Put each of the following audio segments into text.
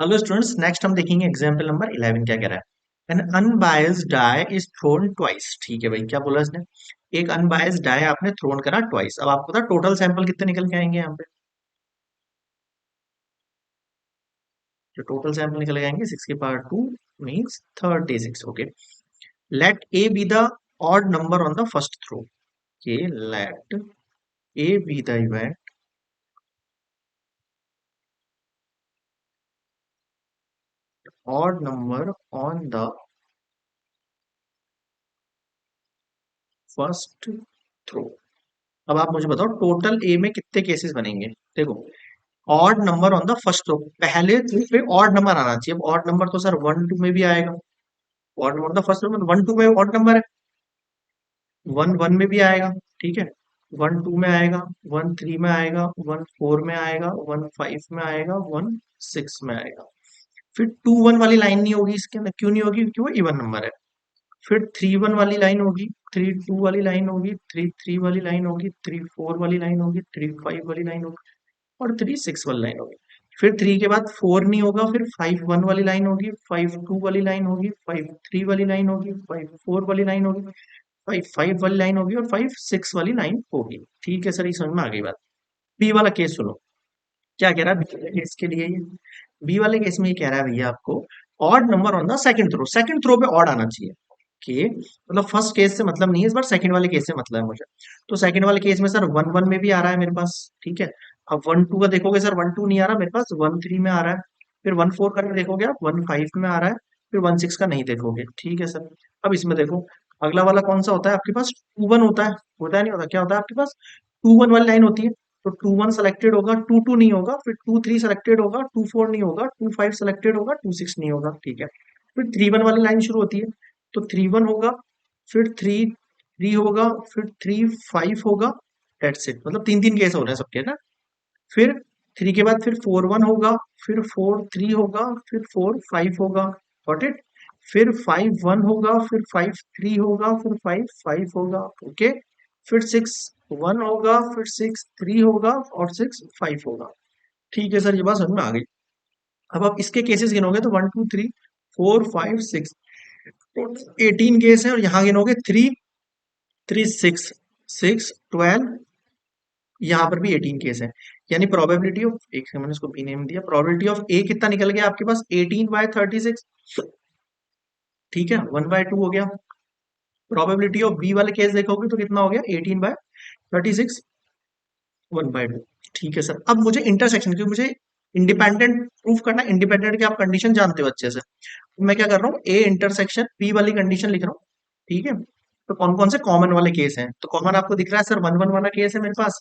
Hello students, next हम देखेंगे example number 11 क्या कह रहा है। An unbiased die is thrown twice. ठीक है भाई, क्या बोला इसने? एक अनबायस्ड डाई आपने थ्रोन करा ट्वाइस। अब आपको पता टोटल सैंपल कितने निकल के आएंगे यहाँ पे? जो टोटल सैंपल निकल के आएंगे 6 की power 2 means 36। Okay, let A be the odd number on the first throw. Okay let A be the event odd number on the first throw. अब आप मुझे बताओ टोटल ए में कितने केसेस बनेंगे। देखो, odd number on the first row, पहले पे ऑड नंबर आना चाहिए। अब ऑड नंबर तो सर 1 2 में भी आएगा। ऑड नंबर तो फर्स्ट रो में 1 2 में ऑड नंबर है, 1 1 में भी आएगा। ठीक है, 1 2 में आएगा, 1 3 में आएगा, 1 4 में आएगा, 1 5 में आएगा, 1 6 में आएगा। फिर 2 1 वाली लाइन नहीं होगी इसके अंदर, क्यों नहीं होगी? क्योंकि वो इवन नंबर है। फिर 3 1 वाली लाइन होगी, 3 2 वाली लाइन होगी, 3 3 वाली लाइन होगी, 3 4 वाली लाइन होगी, 3 5 वाली लाइन होगी और 3 6 वाली लाइन होगी। फिर 3 के बाद 4 नहीं होगा, फिर 5 1 वाली लाइन होगी, 5 2 वाली लाइन होगी, 5 3 वाली लाइन होगी, 5 4 वाली लाइन होगी, 5 5 वाली लाइन होगी और 5 6 वाली लाइन होगी। ठीक है सर, ये समझ में आ गई बात। बी वाला केस सुनो, क्या कह रहा है बी वाले केस के लिए? ये बी वाले केस में ये कह रहा है भैया आपको odd number on the second throw. Second throw पे ऑड आना चाहिए। कि मतलब फर्स्ट केस से मतलब नहीं है, इस बार सेकंड वाले केस से मतलब है मुझे। तो सेकंड वाले केस में सर 1 1 में भी आ रहा है मेरे पास। ठीक है, अब 1 2 का देखोगे सर 1 2 नहीं आ रहा मेरे पास, 1 3 में आ रहा है। फिर 1 4 का देखोगे आप 1 5 में आ रहा है। फिर 1 6 का नहीं देखोगे। ठीक है सर, अब इसमें देखो अगला वाला कौन सा होता है आपके पास? 2 1 होता है नहीं होता? क्या होता है आपके पास? 2 1 वाली लाइन होती है। तो 2 1 सेलेक्टेड होगा, 2 2 नहीं होगा, फिर 2 3 सेलेक्टेड होगा, 2 4 नहीं होगा, 2 5 सेलेक्टेड होगा, 2 6 नहीं होगा। ठीक है, फिर 3 1 वाली लाइन शुरू होती है। तो 3 1 होगा, फिर 3 3 होगा, फिर 3 5 होगा। डेट्स इट, मतलब तीन तीन केस हो रहे हैं सबके ना। फिर 3 के बाद फिर 4 1 होगा, फिर 4 3 होगा, फिर 4 5 होगा। Got it? फिर 5 1 होगा, फिर 5 3 होगा, फिर 5 5 होगा। ओके, फिर 6 1 होगा, फिर 6 3 होगा और 6 5 होगा। ठीक है सर, ये बात समझ में आ गई। अब आप इसके केसेस गिनोगे तो 1 2 3 4 5 6, टोटल 18 केस है। और यहाँ गिनोगे 3 3 6 6 12, यहाँ पर भी 18 केस है। यानी प्रोबेबिलिटी ऑफ, एक सेकंड मैंने इसको बी नेम दिया, प्रोबेबिलिटी ऑफ ए कितना निकल गया आपके पास? 18/36। ठीक है, 1/2 हो गया। प्रोबेबिलिटी ऑफ बी वाले केस देखोगे तो कितना हो गया? 18/36, 1/2। ठीक है सर, अब मुझे इंटरसेक्शन, क्योंकि मुझे इंडिपेंडेंट प्रूफ करना है। इंडिपेंडेंट की आप कंडीशन जानते हो अच्छे से। तो मैं क्या कर रहा हूँ, ए इंटरसेक्शन बी वाली कंडीशन लिख रहा हूँ। ठीक है, तो कौन कौन से कॉमन वाले केस हैं? तो कॉमन आपको दिख रहा है सर 1 1 वाला केस है मेरे पास।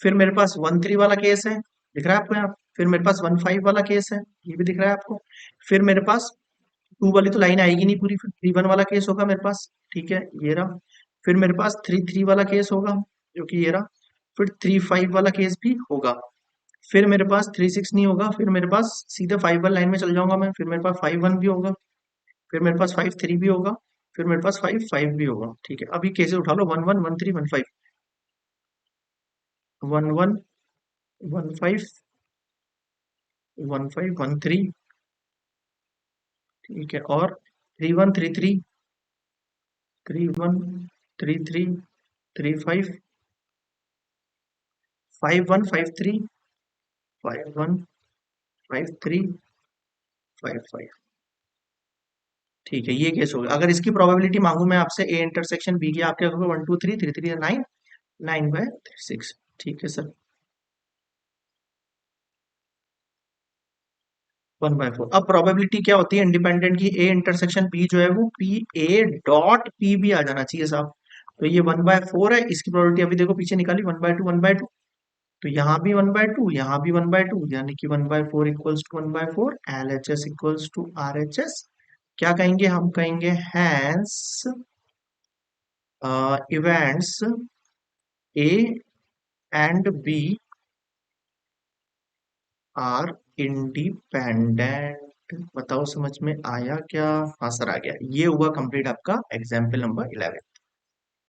फिर मेरे पास 1 3 वाला केस है, दिख रहा है आपको यहाँ। फिर मेरे पास 1 5 वाला केस है, ये भी दिख रहा है आपको। फिर मेरे पास 2 वाली तो लाइन आएगी नहीं पूरी, फिर 3 1 वाला केस होगा मेरे पास। ठीक है, ये रहा। फिर मेरे पास 3 3 वाला केस होगा, जो कि ये रहा। फिर 3 5 वाला केस भी होगा। फिर मेरे पास 3 6 नहीं होगा, फिर मेरे पास सीधे 5 वाली लाइन में चल जाऊंगा मैं। फिर मेरे पास 5 1 भी होगा, फिर मेरे पास 5 3 भी होगा, फिर मेरे पास 5 5 भी होगा। ठीक है, अभी केसेस उठा लो, 1 1 1 3 1 5, 1 1 1 5 1 5 1 3। ठीक है, और 3 1 3 3 3 1 3 3 3 5 5 1 5 3 5 1 5 3 5 5। ठीक है, ये केस हो गया। अगर इसकी प्रोबेबिलिटी मांगू मैं आपसे ए इंटरसेक्शन बी की, आप क्या करोगे? 1 2 3 3 3 9, 9/6। ठीक है सर, 1/4। अब प्रोबेबिलिटी क्या होती है इंडिपेंडेंट की? ए इंटरसेक्शन बी जो है वो पी ए डॉट पी भी आ जाना चाहिए साहब। तो ये 1/4 है, इसकी प्रोबेबिलिटी अभी देखो पीछे निकाली, 1/2 1/2। तो यहाँ भी 1/2, यहाँ भी 1/2, यानी कि 1/4 equals to 1/4, L H S equals to R H S. क्या कहेंगे हम? कहेंगे hence events A and B are independent. बताओ समझ में आया क्या? हाँ सर आ गया। ये हुआ कंप्लीट आपका एग्जाम्पल नंबर 11।